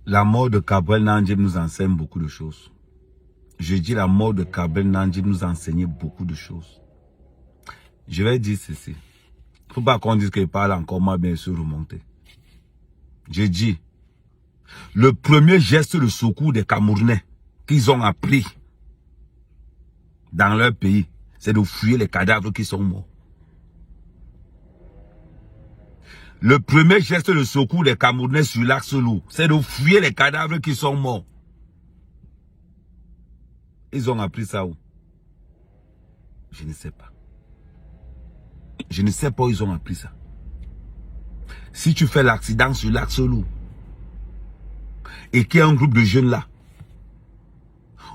La mort de Gabriel Nandjib nous enseigne beaucoup de choses. Je dis la mort de Gabriel Nandjib nous a enseigné beaucoup de choses. Je vais dire ceci. Il ne faut pas qu'on dise qu'il parle encore mal, bien sûr, remonter. Je dis, le premier geste de secours des Camerounais qu'ils ont appris dans leur pays, c'est de fouiller les cadavres qui sont morts. Le premier geste de secours des Camerounais sur l'axe lourd, c'est de fouiller les cadavres qui sont morts. Ils ont appris ça où? Je ne sais pas. Je ne sais pas où ils ont appris ça. Si tu fais l'accident sur l'axe lourd et qu'il y a un groupe de jeunes là,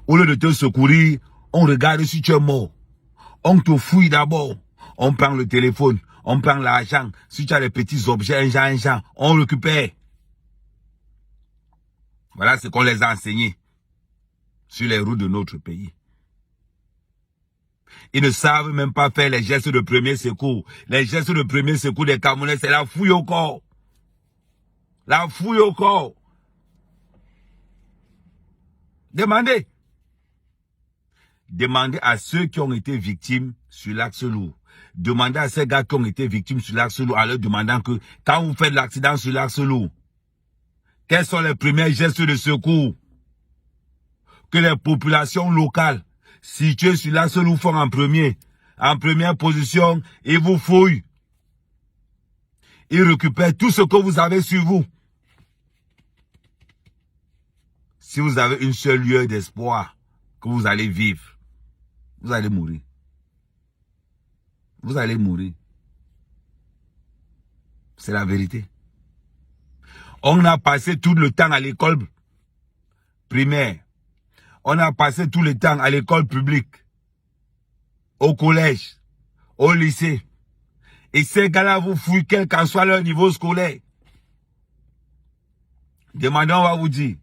au lieu de te secourir, on regarde si tu es mort. On te fouille d'abord. On prend le téléphone, on prend l'argent. Si tu as des petits objets, un genre, on récupère. Voilà ce qu'on les a enseignés sur les routes de notre pays. Ils ne savent même pas faire les gestes de premier secours. Les gestes de premier secours des Camerounais, c'est la fouille au corps. La fouille au corps. Demandez. Demandez à ceux qui ont été victimes sur l'axe lourd. Demandez à ces gars qui ont été victimes sur l'axe lourd en leur demandant que quand vous faites l'accident sur l'axe lourd, quels sont les premiers gestes de secours que les populations locales situées sur l'axe lourd font en première position? Ils vous fouillent. Ils récupèrent tout ce que vous avez sur vous. Si vous avez une seule lueur d'espoir que vous allez vivre, vous allez mourir. Vous allez mourir. C'est la vérité. On a passé tout le temps à l'école primaire. On a passé tout le temps à l'école publique, au collège, au lycée. Et ces gars-là vous fouillent quel qu'en soit leur niveau scolaire. Demandez, on va vous dire.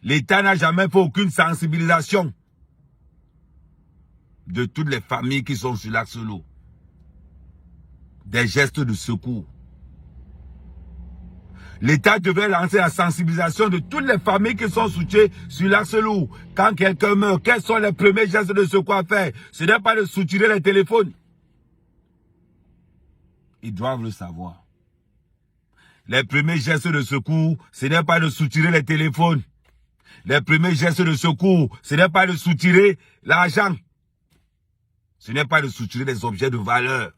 L'État n'a jamais fait aucune sensibilisation de toutes les familles qui sont sur l'axe lourd. Des gestes de secours. L'État devrait lancer la sensibilisation de toutes les familles qui sont soutiennes sur l'axe lourd. Quand quelqu'un meurt, quels sont les premiers gestes de secours à faire? Ce n'est pas de soutirer les téléphones. Ils doivent le savoir. Les premiers gestes de secours, ce n'est pas de soutirer les téléphones. Les premiers gestes de secours, ce n'est pas de soutirer l'argent. Ce n'est pas de soutirer les objets de valeur.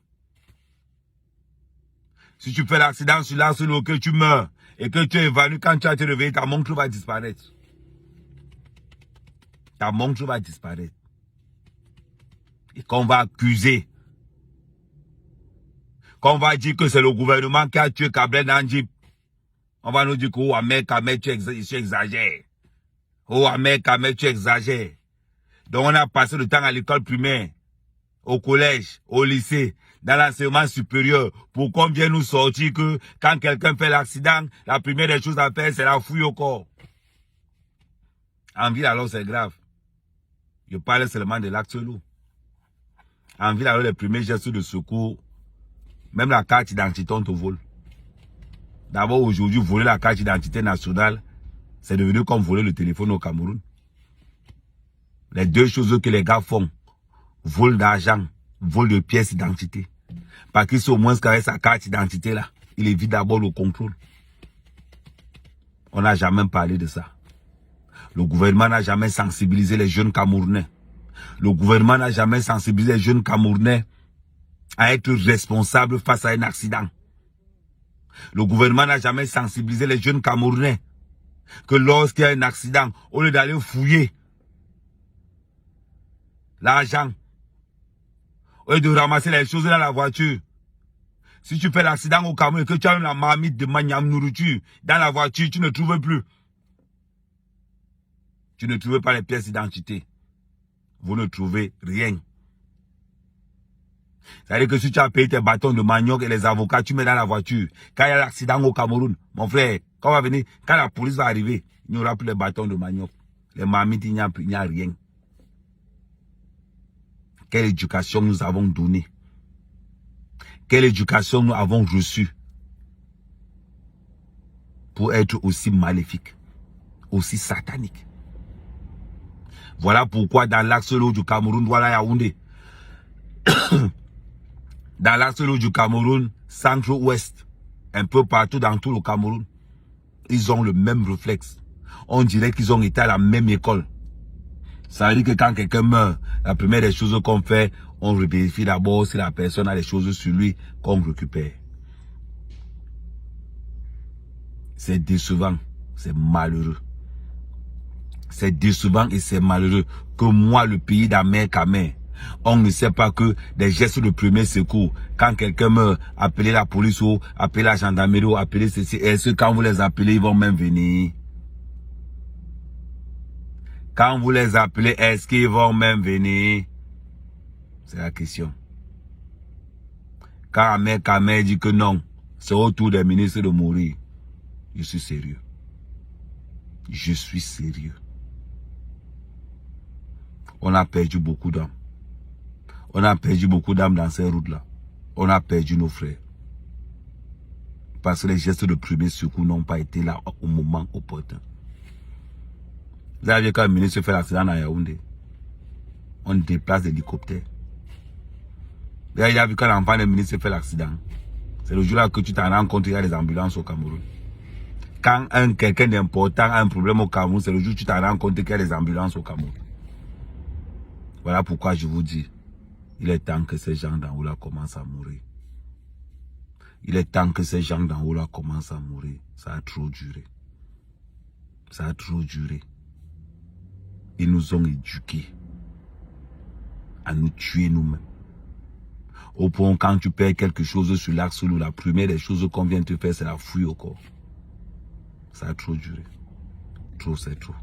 Si tu fais l'accident sur l'axe lourd, que tu meurs et que tu es évanoui, quand tu as été réveillé, ta montre va disparaître. Ta montre va disparaître. Et qu'on va accuser, qu'on va dire que c'est le gouvernement qui a tué Gabriel Nandjib, on va nous dire que oh Ahmed, tu exagères. Oh Ahmed, tu exagères. Donc on a passé le temps à l'école primaire, au collège, au lycée, dans l'enseignement supérieur, pour qu'on vienne nous sortir que quand quelqu'un fait l'accident, la première des choses à faire, c'est la fouille au corps. En ville, alors c'est grave. Je parle seulement de l'acte lourd. En ville, alors les premiers gestes de secours, même la carte d'identité, on te vole. D'abord, aujourd'hui, voler la carte d'identité nationale, c'est devenu comme voler le téléphone au Cameroun. Les deux choses que les gars font, vol d'argent, vol de pièces d'identité. Parce qu'il sait au moins qu'avec sa carte d'identité là, il évite d'abord le contrôle. On n'a jamais parlé de ça. Le gouvernement n'a jamais sensibilisé les jeunes Camerounais. Le gouvernement n'a jamais sensibilisé les jeunes Camerounais à être responsables face à un accident. Le gouvernement n'a jamais sensibilisé les jeunes Camerounais que lorsqu'il y a un accident, au lieu d'aller fouiller l'argent, au lieu de ramasser les choses dans la voiture, si tu fais l'accident au Cameroun et que tu as la marmite de maniam nourriture dans la voiture, tu ne trouves plus. Tu ne trouves pas les pièces d'identité. Vous ne trouvez rien. C'est-à-dire que si tu as payé tes bâtons de manioc et les avocats, tu mets dans la voiture. Quand il y a l'accident au Cameroun, mon frère, quand on va venir, quand la police va arriver, il n'y aura plus les bâtons de manioc. Les marmites, il n'y a rien. Quelle éducation nous avons donnée? Quelle éducation nous avons reçue pour être aussi maléfiques? aussi satanique. Voilà pourquoi dans l'axe l'eau du Cameroun, voilà Yaoundé. Dans l'axe l'eau du Cameroun, centre-ouest, un peu partout dans tout le Cameroun, ils ont le même réflexe. On dirait qu'ils ont été à la même école. Ça veut dire que quand quelqu'un meurt, la première des choses qu'on fait, on vérifie d'abord si la personne a des choses sur lui qu'on récupère. C'est décevant, c'est malheureux. C'est décevant et c'est malheureux que moi, le pays d'Amer Kamer, on ne sait pas que des gestes de premier secours, quand quelqu'un meurt, appelez la police ou appelez la gendarmerie ou appelez ceci, est-ce que quand vous les appelez, ils vont même venir? Quand vous les appelez, est-ce qu'ils vont même venir? C'est la question. Quand Amer Kamer dit que non, c'est au tour des ministres de mourir, je suis sérieux. Je suis sérieux. On a perdu beaucoup d'âmes. On a perdu beaucoup d'âmes dans ces routes-là. On a perdu nos frères. Parce que les gestes de premier secours n'ont pas été là au moment opportun. Vous avez vu quand le ministre fait l'accident à Yaoundé, on déplace l'hélicoptère. Vous avez vu quand l'enfant du ministre fait l'accident. C'est le jour-là que tu t'en rends compte qu'il y a des ambulances au Cameroun. Quand quelqu'un d'important a un problème au Cameroun, c'est le jour où tu t'en rends compte qu'il y a des ambulances au Cameroun. Voilà pourquoi je vous dis, il est temps que ces gens d'en haut là commencent à mourir. Il est temps que ces gens d'en haut là commencent à mourir. Ça a trop duré. Ça a trop duré. Ils nous ont éduqués à nous tuer nous-mêmes. Au point quand tu perds quelque chose sur l'axe, la première des choses qu'on vient te faire, c'est la fouille au corps. Ça a trop duré. Trop, c'est trop.